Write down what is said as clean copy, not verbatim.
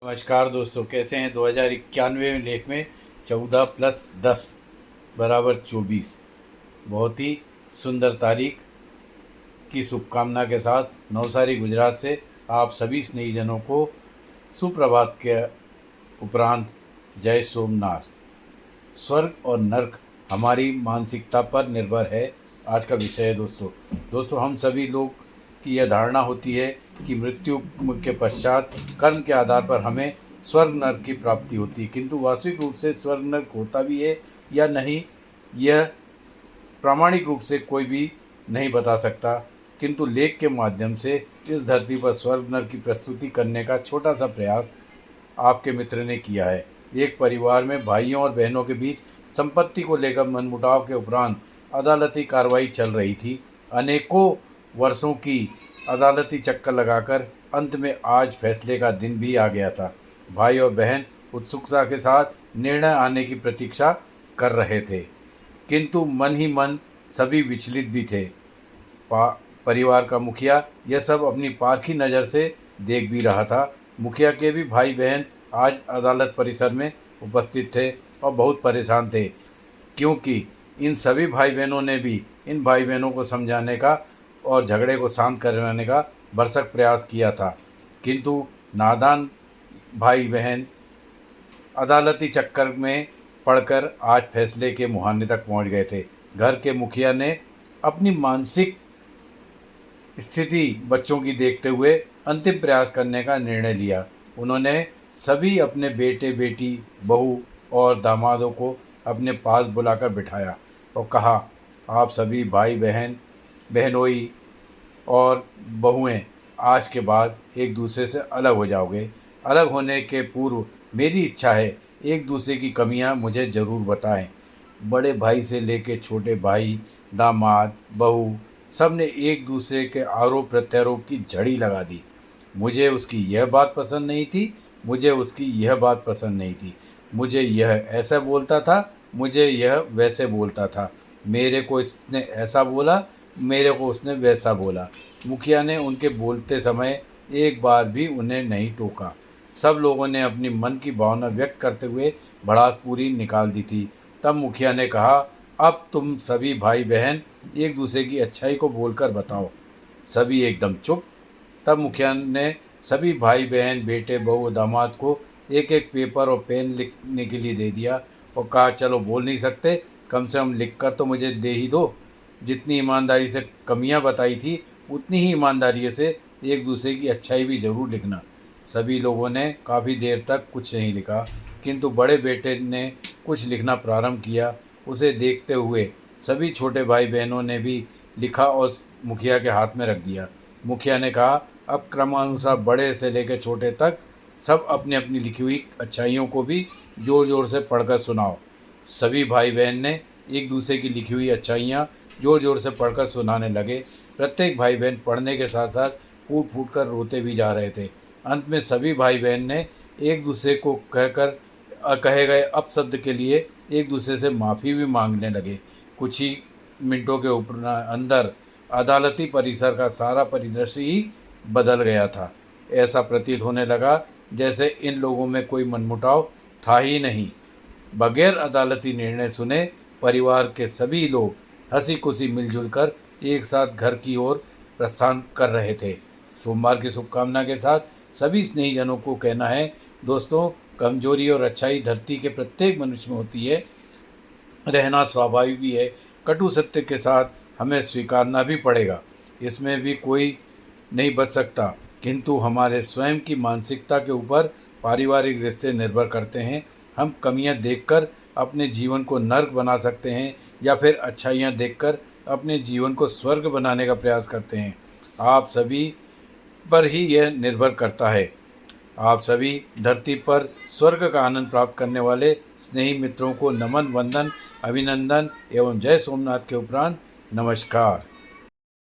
नमस्कार दोस्तों, कैसे हैं। 2091 लेख में 14+10 = 24 बहुत ही सुंदर तारीख की शुभकामना के साथ नवसारी गुजरात से आप सभी स्नेहीजनों को सुप्रभात के उपरांत जय सोमनाथ। स्वर्ग और नर्क हमारी मानसिकता पर निर्भर है, आज का विषय है दोस्तों हम सभी लोग की यह धारणा होती है कि मृत्यु के पश्चात कर्म के आधार पर हमें स्वर्ग नर्क की प्राप्ति होती है, किंतु वास्तविक रूप से स्वर्ग नर्क होता भी है या नहीं, यह प्रामाणिक रूप से कोई भी नहीं बता सकता। किंतु लेख के माध्यम से इस धरती पर स्वर्ग नर्क की प्रस्तुति करने का छोटा सा प्रयास आपके मित्र ने किया है। एक परिवार में भाइयों और बहनों के बीच संपत्ति को लेकर मनमुटाव के उपरांत अदालती कार्रवाई चल रही थी। अनेकों वर्षों की अदालती चक्कर लगाकर अंत में आज फैसले का दिन भी आ गया था। भाई और बहन उत्सुकता के साथ निर्णय आने की प्रतीक्षा कर रहे थे, किंतु मन ही मन सभी विचलित भी थे। परिवार का मुखिया यह सब अपनी पारखी नज़र से देख भी रहा था। मुखिया के भी भाई बहन आज अदालत परिसर में उपस्थित थे और बहुत परेशान थे, क्योंकि इन सभी भाई बहनों ने भी इन भाई बहनों को समझाने का और झगड़े को शांत करवाने का भरसक प्रयास किया था, किंतु नादान भाई बहन अदालती चक्कर में पड़कर आज फैसले के मुहाने तक पहुंच गए थे। घर के मुखिया ने अपनी मानसिक स्थिति बच्चों की देखते हुए अंतिम प्रयास करने का निर्णय लिया। उन्होंने सभी अपने बेटे बेटी, बहू और दामादों को अपने पास बुलाकर बिठाया और कहा, आप सभी भाई बहन, बहनोई और बहुएं आज के बाद एक दूसरे से अलग हो जाओगे। अलग होने के पूर्व मेरी इच्छा है एक दूसरे की कमियां मुझे ज़रूर बताएं। बड़े भाई से लेकर छोटे भाई, दामाद, बहू सब ने एक दूसरे के आरोप प्रत्यारोप की झड़ी लगा दी। मुझे उसकी यह बात पसंद नहीं थी, मुझे उसकी यह बात पसंद नहीं थी, मुझे यह ऐसा बोलता था, मुझे यह वैसे बोलता था, मेरे को इसने ऐसा बोला, मेरे को उसने वैसा बोला। मुखिया ने उनके बोलते समय एक बार भी उन्हें नहीं टोका। सब लोगों ने अपनी मन की भावना व्यक्त करते हुए भड़ास पूरी निकाल दी थी। तब मुखिया ने कहा, अब तुम सभी भाई बहन एक दूसरे की अच्छाई को बोलकर बताओ। सभी एकदम चुप। तब मुखिया ने सभी भाई बहन, बेटे, बहू, दामाद को एक एक पेपर और पेन लिखने के लिए दे दिया और कहा, चलो बोल नहीं सकते, कम से कम लिख कर तो मुझे दे ही दो। जितनी ईमानदारी से कमियां बताई थी उतनी ही ईमानदारी से एक दूसरे की अच्छाई भी ज़रूर लिखना। सभी लोगों ने काफ़ी देर तक कुछ नहीं लिखा, किंतु बड़े बेटे ने कुछ लिखना प्रारंभ किया। उसे देखते हुए सभी छोटे भाई बहनों ने भी लिखा और मुखिया के हाथ में रख दिया। मुखिया ने कहा, अब क्रमानुसार बड़े से लेकर छोटे तक सब अपनी अपनी लिखी हुई अच्छाइयों को भी ज़ोर ज़ोर से पढ़कर सुनाओ। सभी भाई बहन ने एक दूसरे की लिखी हुई अच्छाइयाँ ज़ोर ज़ोर से पढ़कर सुनाने लगे। प्रत्येक भाई बहन पढ़ने के साथ साथ फूट फूट कर रोते भी जा रहे थे। अंत में सभी भाई बहन ने एक दूसरे को कहे गए अपशब्द के लिए एक दूसरे से माफ़ी भी मांगने लगे। कुछ ही मिनटों के ऊपर अंदर अदालती परिसर का सारा परिदृश्य ही बदल गया था। ऐसा प्रतीत होने लगा जैसे इन लोगों में कोई मनमुटाव था ही नहीं। बगैर अदालती निर्णय सुने परिवार के सभी लोग हंसी खुशी मिलजुल कर एक साथ घर की ओर प्रस्थान कर रहे थे। सोमवार की शुभकामना के साथ सभी स्नेहीजनों को कहना है, दोस्तों, कमजोरी और अच्छाई धरती के प्रत्येक मनुष्य में होती है, रहना स्वाभाविक भी है। कटु सत्य के साथ हमें स्वीकारना भी पड़ेगा, इसमें भी कोई नहीं बच सकता, किंतु हमारे स्वयं की मानसिकता के ऊपर पारिवारिक रिश्ते निर्भर करते हैं। हम कमियां देखकर अपने जीवन को नर्क बना सकते हैं या फिर अच्छाइयां देखकर अपने जीवन को स्वर्ग बनाने का प्रयास करते हैं। आप सभी पर ही यह निर्भर करता है। आप सभी धरती पर स्वर्ग का आनंद प्राप्त करने वाले स्नेही मित्रों को नमन, वंदन, अभिनंदन एवं जय सोमनाथ के उपरांत नमस्कार।